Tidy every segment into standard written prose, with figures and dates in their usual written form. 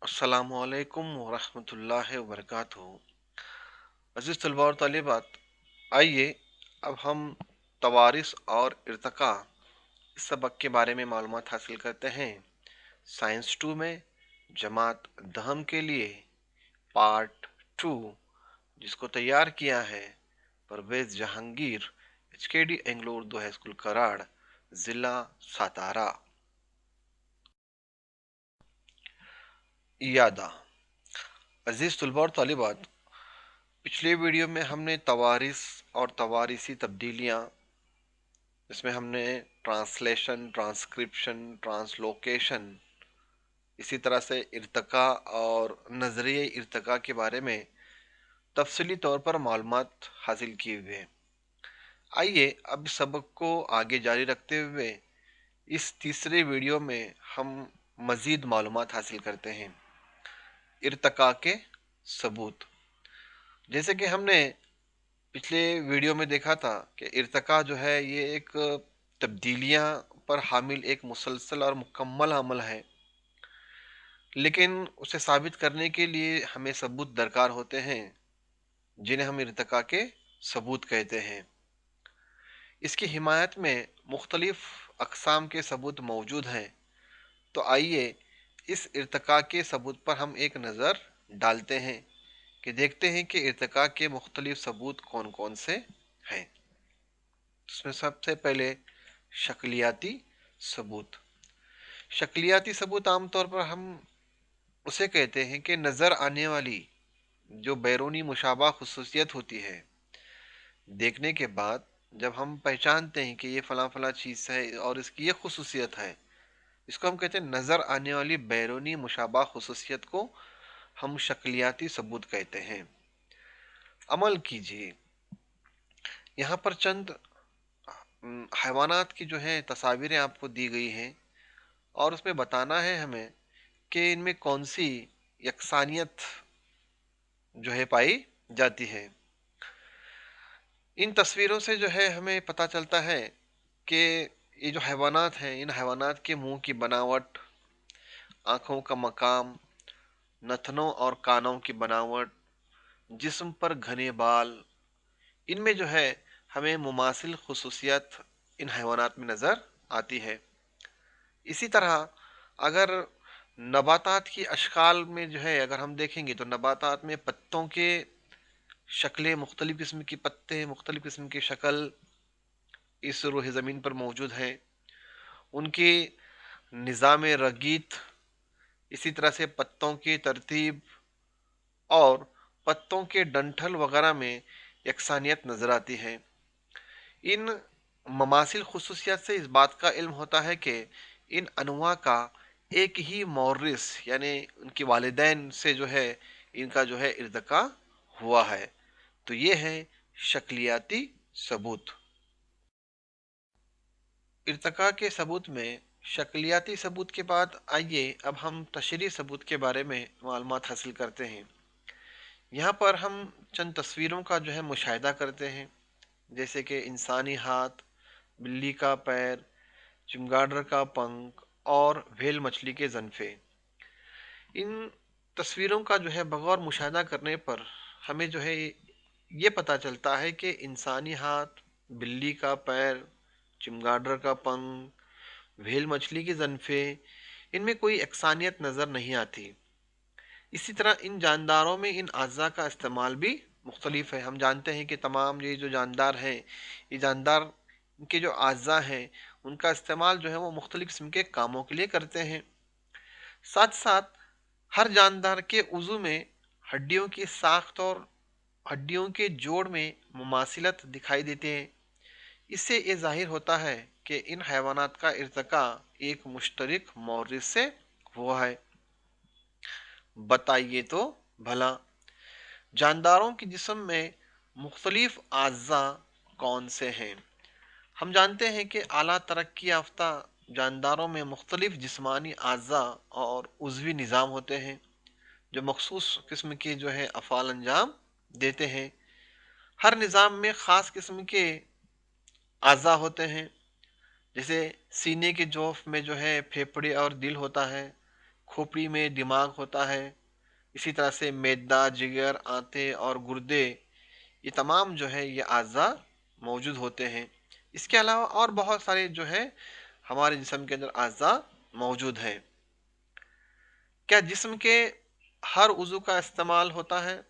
अस्सलामुअलैकुम वरहमतुल्लाहि वबरकातुहू। अज़ीज़ तलबा और तालिबात, आइए अब हम तवारिस और इर्तिका इस सबक के बारे में मालूमात हासिल करते हैं। साइंस 2 में जमात दहम के लिए पार्ट 2, जिसको तैयार किया है Parvez Jahangir, HKD Anglo Urdu high school Karad, ज़िला सातारा। यादा अज़ीज़ तलबा और तालिबात, पिछले वीडियो में हमने तवारिस और तवारिसी तब्दीलियाँ, इसमें हमने ट्रांसलेशन, ट्रांसक्रिप्शन, ट्रांसलोकेशन, इसी तरह से इर्तिका और नज़रिए इर्तिका के बारे में तफसीली तौर पर मालूमात हासिल किए हुए हैं। आइए अब सबक को आगे जारी रखते हुए इस तीसरे वीडियो में हम मज़ीद मालूमात हासिल करते हैं। इर्तिका के सबूत, जैसे कि हमने पिछले वीडियो में देखा था कि इर्तिका जो है ये एक तब्दीलियां पर हामिल एक मुसलसल और मुकम्मल अमल है, लेकिन उसे साबित करने के लिए हमें सबूत दरकार होते हैं, जिन्हें हम इर्तिका के सबूत कहते हैं। इसकी हिमायत में मुख्तलिफ अक़साम के सबूत मौजूद हैं। तो आइए इस इर्तिका के सबूत पर हम एक नज़र डालते हैं कि देखते हैं कि इर्तिका के मुख्तलिफ सबूत कौन कौन से हैं। इसमें सबसे पहले शक्लियाती सबूत। शक्लियाती सबूत आमतौर पर हम उसे कहते हैं कि नज़र आने वाली जो बैरूनी मुशाबा खुसूसियत होती है, देखने के बाद जब हम पहचानते हैं कि ये फला फला चीज़ है और इसकी ये खुसूसियत है, इसको हम कहते हैं नज़र आने वाली बैरूनी मुशाबा खुसूसियत को हम शक्लियाती सबूत कहते हैं। अमल कीजिए, यहाँ पर चंद हैवानात की जो है तस्वीरें आपको दी गई हैं और उसमें बताना है हमें कि इनमें कौन सी यकसानियत जो है पाई जाती है। इन तस्वीरों से जो है हमें पता चलता है कि ये जो हैवानात हैं, इन हैवानात के मुंह की बनावट, आँखों का मकाम, नथनों और कानों की बनावट, जिस्म पर घने बाल, इनमें जो है हमें मुमासिल खुसूसियत इन हैवानात में नज़र आती है। इसी तरह अगर नबातात की अशकाल में जो है अगर हम देखेंगे तो नबातात में पत्तों के शक्लें, मुख्तलिफ़ किस्म की पत्ते, मुख्तलिफ़ किस्म की शक्ल इस रूह ज़मीन पर मौजूद हैं। उनकी निज़ाम रगीत, इसी तरह से पत्तों की तरतीब और पत्तों के डंठल वगैरह में यकसानियत नज़र आती है। इन ममासिल खुसूसियत से इस बात का इल्म होता है कि इन अनवा का एक ही मौरिस यानी उनके वालिदैन से जो है इनका जो है इर्तिका हुआ है। तो ये है शक्लियाती सबूत। इर्तिका के सबूत में शक्लियाती सबूत के बाद आइए अब हम तशरीह सबूत के बारे में मालूमात हासिल करते हैं। यहाँ पर हम चंद तस्वीरों का जो है मुशाहिदा करते हैं, जैसे कि इंसानी हाथ, बिल्ली का पैर, चमगादड़ का पंख और व्हेल मछली के जन्फे। इन तस्वीरों का जो है बगौर मुशाहिदा करने पर हमें जो है ये पता चलता है कि इंसानी हाथ, बिल्ली का पैर, चमगादड़ का पंख, व्हेल मछली के जन्फे, इनमें कोई यकसानियत नज़र नहीं आती। इसी तरह इन जानदारों में इन अज़ा का इस्तेमाल भी मुख्तलिफ है। हम जानते हैं कि तमाम ये जो जानदार हैं, ये जानदार के जो अज़ा हैं उनका इस्तेमाल जो है वो मुख्तलिफ किस्म के कामों के लिए करते हैं। साथ साथ हर जानदार के उज़ू में हड्डियों की साख्त और हड्डियों के जोड़ में मुमासिलत दिखाई देते हैं। इससे ये जाहिर होता है कि इन हैवानात का इर्तिका एक मुश्तरक मौरिस से हुआ है। बताइए तो भला जानदारों के जिस्म में मुख्तलिफ अज़ा कौन से हैं? हम जानते हैं कि आला तरक्की याफ्ता जानदारों में मुख्तलिफ जिस्मानी अज़ा और उज़वी निज़ाम होते हैं जो मखसूस किस्म के जो है अफ़ाल अंजाम देते हैं। हर निज़ाम में ख़ास किस्म के अज़ा होते हैं, जैसे सीने के जोफ में जो है फेफड़े और दिल होता है, खोपड़ी में दिमाग होता है। इसी तरह से मैदा, जिगर, आंतें और गुर्दे, ये तमाम जो है ये अज़ा मौजूद होते हैं। इसके अलावा और बहुत सारे जो है हमारे जिस्म के अंदर अज़ा मौजूद हैं। क्या जिस्म के हर उज़ू का इस्तेमाल होता है?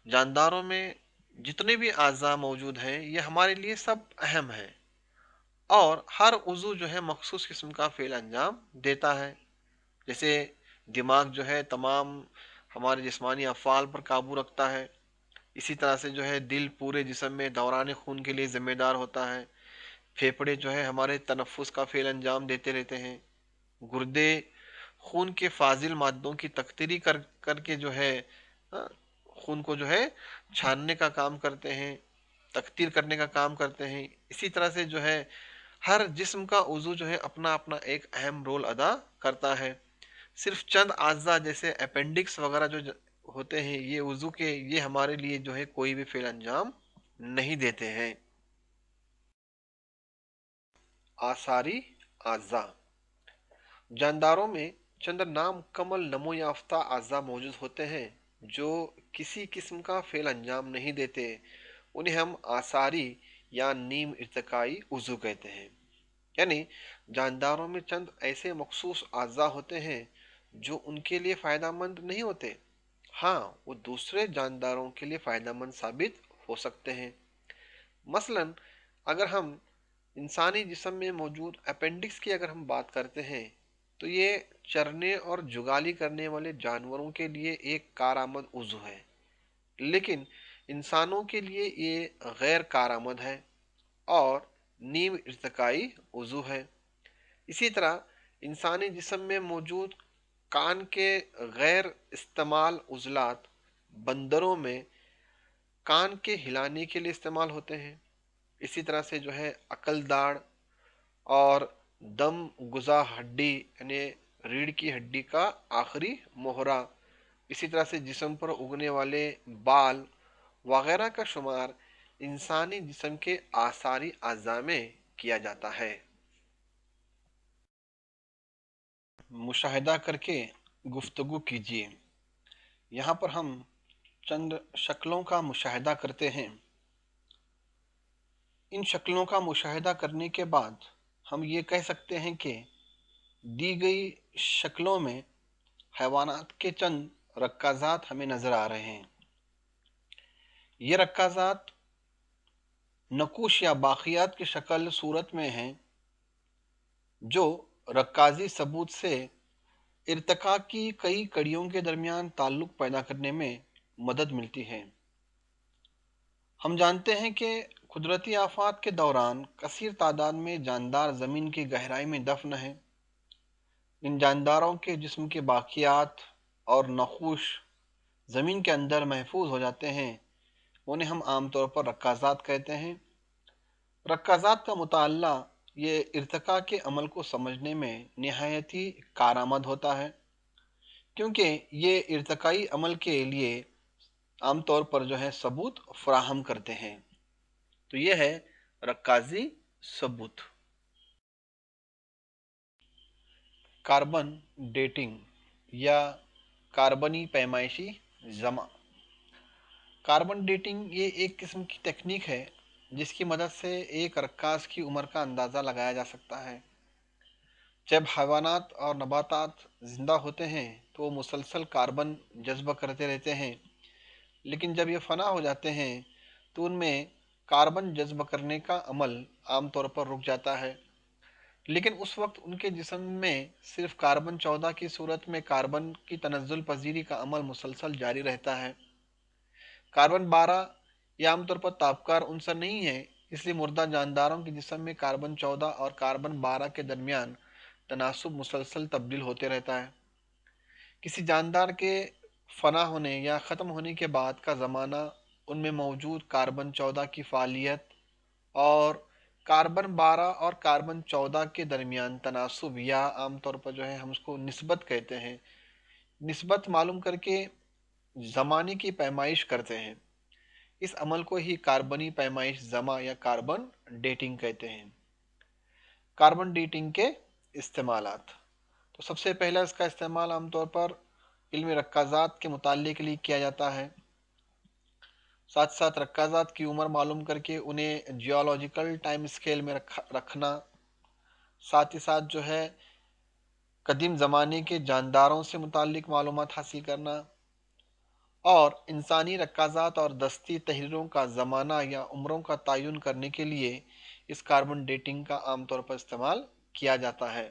जानदारों में जितने भी अज़ा मौजूद हैं ये हमारे लिए सब अहम है, और हर उज़ू जो है मखसूस किस्म का फ़ेल अंजाम देता है। जैसे दिमाग जो है तमाम हमारे जिस्मानी अफ़आल पर काबू रखता है। इसी तरह से जो है दिल पूरे जिस्म में दौरान खून के लिए ज़िम्मेदार होता है। फेफड़े जो है हमारे तनफ़ुस का फ़ेल अंजाम देते रहते हैं। गुर्दे खून के फाजिल मादों की तख्तीरी करके जो है अ, खून को जो है छानने का काम करते हैं, तख्तीर करने का काम करते हैं। इसी तरह से जो है हर जिस्म का उज़ू जो है अपना अपना एक अहम रोल अदा करता है। सिर्फ चंद अज़ा जैसे अपेंडिक्स वगैरह जो होते हैं ये उज़ू के, ये हमारे लिए जो है कोई भी फेल अंजाम नहीं देते हैं। आसारी अज़ा। जानदारों में चंद नामुकम्मल नमो याफ्ता अज़ा मौजूद होते हैं जो किसी किस्म का फेल अंजाम नहीं देते। उन्हें हम आसारी या नीम इर्तिकाई उज़ू कहते हैं। यानी जानदारों में चंद ऐसे मखसूस अज़ा होते हैं जो उनके लिए फ़ायदेमंद नहीं होते। हाँ, वो दूसरे जानदारों के लिए फ़ायदेमंद साबित हो सकते हैं। मसलन अगर हम इंसानी जिस्म में मौजूद अपेंडिक्स की अगर हम बात करते हैं तो ये चरने और जुगाली करने वाले जानवरों के लिए एक कारआमद उज़ू है, लेकिन इंसानों के लिए ये गैर कारआमद है और नीम इर्तिकाई उज़ू है। इसी तरह इंसानी जिस्म में मौजूद कान के गैर इस्तेमाल उज़लात बंदरों में कान के हिलाने के लिए इस्तेमाल होते हैं। इसी तरह से जो है अकल दाढ़ और दम गुजा हड्डी यानी रीढ़ की हड्डी का आखिरी मोहरा, इसी तरह से जिस्म पर उगने वाले बाल वगैरह का शुमार इंसानी जिस्म के आसारी अज़ा में किया जाता है। मुशाहिदा करके गुफ्तगू कीजिए। यहाँ पर हम चंद शक्लों का मुशाहिदा करते हैं। इन शक्लों का मुशाहिदा करने के बाद हम ये कह सकते हैं कि दी गई शक्लों में हैवानात के चंद रक्काज़ात हमें नज़र आ रहे हैं। ये रक्काज़ात नकुश या बाक़ियात की शक्ल सूरत में हैं जो रक्काज़ी सबूत से इर्तिका की कई कड़ियों के दरमियान ताल्लुक़ पैदा करने में मदद मिलती है। हम जानते हैं कि कुदरती आफात के दौरान कसीर तादाद में जानदार ज़मीन की गहराई में दफन हैं। इन जानदारों के जिस्म के बाक़ियात और नखूश ज़मीन के अंदर महफूज हो जाते हैं। उन्हें हम आमतौर पर रक्काज़ात कहते हैं। रक्काज़ात का मुताल्ला ये इर्तिका के अमल को समझने में निहायत ही कारआमद होता है, क्योंकि ये इर्तिकाई अमल के लिए आमतौर पर जो है सबूत फराहम करते हैं। तो ये है रक्काज़ी सबूत। कार्बन डेटिंग या कार्बनी पैमाइशी जमा। कार्बन डेटिंग ये एक किस्म की तकनीक है जिसकी मदद से एक रक्काज़ की उम्र का अंदाज़ा लगाया जा सकता है। जब हैवानात और नबातात ज़िंदा होते हैं तो वो मुसलसल कार्बन जज्ब करते रहते हैं, लेकिन जब ये फना हो जाते हैं तो उनमें कार्बन जज्ब करने का अमल आमतौर पर रुक जाता है। लेकिन उस वक्त उनके जिस्म में सिर्फ कार्बन 14 की सूरत में कार्बन की तनज़्ज़ुल पजीरी का अमल मुसलसल जारी रहता है। कार्बन 12 ये आमतौर पर तापकार उनसर नहीं है, इसलिए मुर्दा जानदारों के जिस्म में कार्बन 14 और कार्बन 12 के दरमियान तनासुब मुसलसल तब्दील होते रहता है। किसी जानदार के फना होने या ख़त्म होने के बाद का ज़माना उनमें मौजूद कार्बन 14 की फ़ालियत और कार्बन 12 और कार्बन 14 के दरमियान तनासुब या आमतौर पर जो है हम उसको निस्बत कहते हैं, निस्बत मालूम करके ज़माने की पैमाइश करते हैं। इस अमल को ही कार्बनी पैमाइश जमा या कार्बन डेटिंग कहते हैं। कार्बन डेटिंग के इस्तेमालात। تو سب سے پہلا اس کا استعمال عام طور پر علم رکازات کے مطالعے کے لیے کیا جاتا ہے، ساتھ ساتھ رکازات کی عمر معلوم کر کے انہیں جیولوجیکل ٹائم اسکیل میں رکھنا، ساتھ ہی ساتھ جو ہے قدیم زمانے کے جانداروں سے متعلق معلومات حاصل کرنا، اور انسانی رکازات اور دستی تحریروں کا زمانہ یا عمروں کا تعین کرنے کے لیے اس کاربن ڈیٹنگ کا عام طور پر استعمال کیا جاتا ہے۔